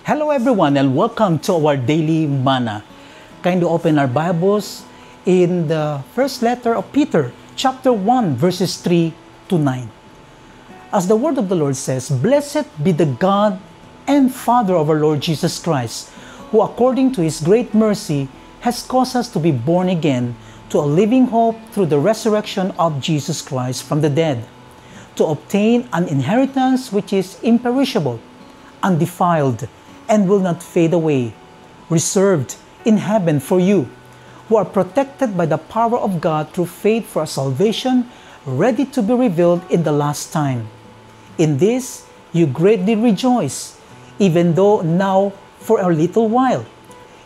Hello everyone and welcome to our daily manna. Kindly open our Bibles in the first letter of Peter, chapter 1, verses 3 to 9. As the word of the Lord says, "Blessed be the God and Father of our Lord Jesus Christ, who according to His great mercy has caused us to be born again to a living hope through the resurrection of Jesus Christ from the dead, to obtain an inheritance which is imperishable, undefiled, and will not fade away, reserved in heaven for you, who are protected by the power of God through faith for a salvation ready to be revealed in the last time. In this you greatly rejoice, even though now for a little while,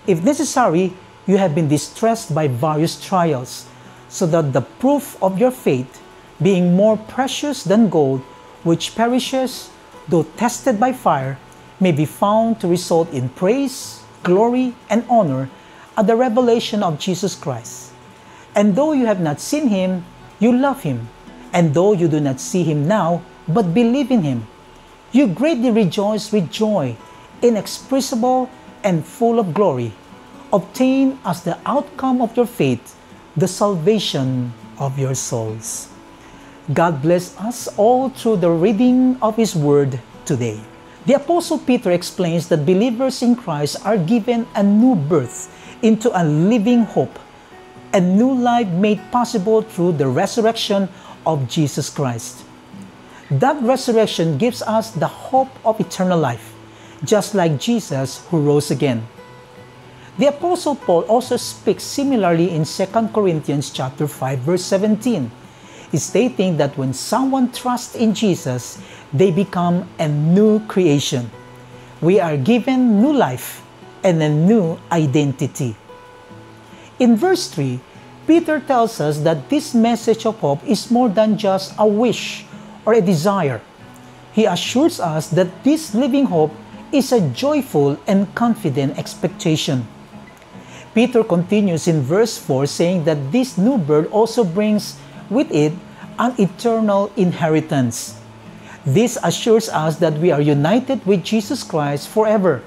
if necessary, you have been distressed by various trials, so that the proof of your faith, being more precious than gold, which perishes, though tested by fire, may be found to result in praise, glory, and honor at the revelation of Jesus Christ. And though you have not seen Him, you love Him. And though you do not see Him now, but believe in Him, you greatly rejoice with joy, inexpressible and full of glory, obtained as the outcome of your faith, the salvation of your souls." God bless us all through the reading of His Word today. The Apostle Peter explains that believers in Christ are given a new birth into a living hope, a new life made possible through the resurrection of Jesus Christ. That resurrection gives us the hope of eternal life, just like Jesus who rose again. The Apostle Paul also speaks similarly in 2 Corinthians chapter 5, verse 17, stating that when someone trusts in Jesus, they become a new creation. We are given new life and a new identity. In verse 3, Peter tells us that this message of hope is more than just a wish or a desire. He assures us that this living hope is a joyful and confident expectation. Peter continues in verse 4 saying that this new birth also brings with it an eternal inheritance. This assures us that we are united with Jesus Christ forever.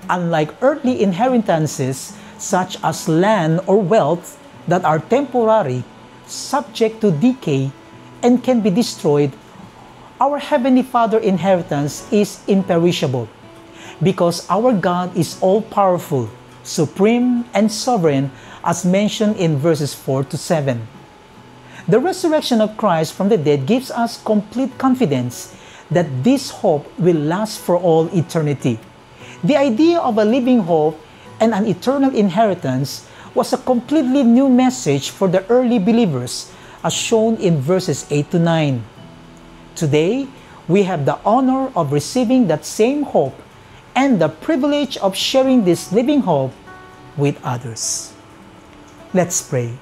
Unlike earthly inheritances such as land or wealth that are temporary, subject to decay, and can be destroyed, our Heavenly Father inheritance is imperishable, because our God is all-powerful, supreme, and sovereign, as mentioned in verses 4 to 7. The resurrection of Christ from the dead gives us complete confidence that this hope will last for all eternity. The idea of a living hope and an eternal inheritance was a completely new message for the early believers, as shown in verses 8 to 9. Today, we have the honor of receiving that same hope and the privilege of sharing this living hope with others. Let's pray.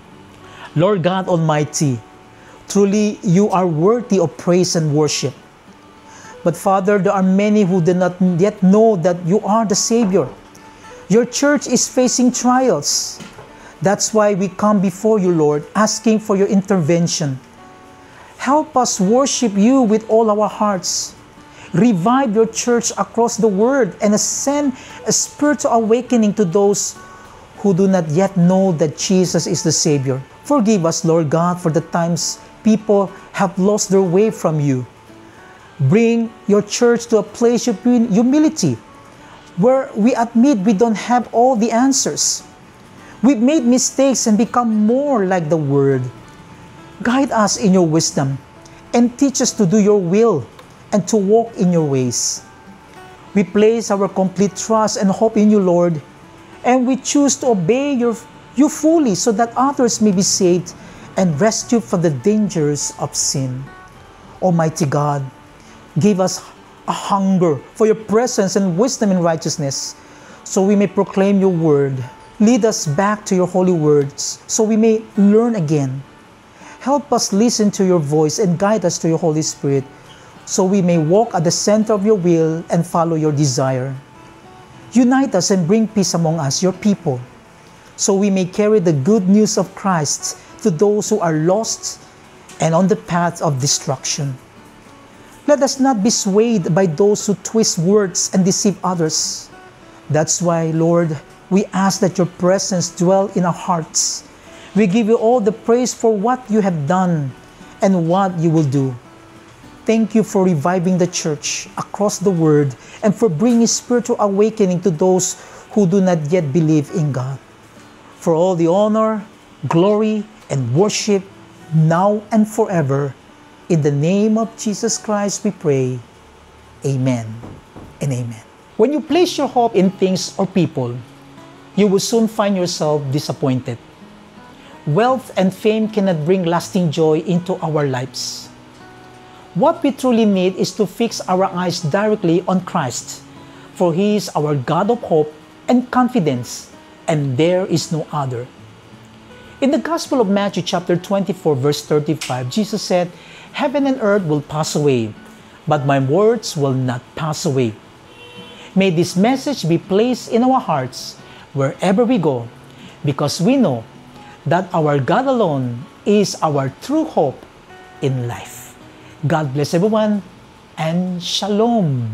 Lord God Almighty, truly you are worthy of praise and worship. But Father, there are many who do not yet know that you are the Savior. Your church is facing trials. That's why we come before you, Lord, asking for your intervention. Help us worship you with all our hearts. Revive your church across the world and send a spiritual awakening to those who do not yet know that Jesus is the Savior. Forgive us, Lord God, for the times people have lost their way from you. Bring your church to a place of humility, where we admit we don't have all the answers. We've made mistakes and become more like the Word. Guide us in your wisdom and teach us to do your will and to walk in your ways. We place our complete trust and hope in you, Lord, and we choose to obey you fully so that others may be saved and rescued from the dangers of sin. Almighty God, give us a hunger for your presence and wisdom and righteousness, so we may proclaim your word. Lead us back to your holy words, so we may learn again. Help us listen to your voice and guide us to your Holy Spirit, so we may walk at the center of your will and follow your desire. Unite us and bring peace among us, your people, so we may carry the good news of Christ to those who are lost and on the path of destruction. Let us not be swayed by those who twist words and deceive others. That's why, Lord, we ask that your presence dwell in our hearts. We give you all the praise for what you have done and what you will do. Thank you for reviving the church across the world and for bringing spiritual awakening to those who do not yet believe in God. For all the honor, glory, and worship now and forever. In the name of Jesus Christ we pray. Amen and amen. When you place your hope in things or people, you will soon find yourself disappointed. Wealth and fame cannot bring lasting joy into our lives. What we truly need is to fix our eyes directly on Christ, for He is our God of hope and confidence, and there is no other. In the Gospel of Matthew chapter 24 verse 35, Jesus said, "Heaven and earth will pass away, but my words will not pass away." May this message be placed in our hearts wherever we go, because we know that our God alone is our true hope in life. God bless everyone, and Shalom!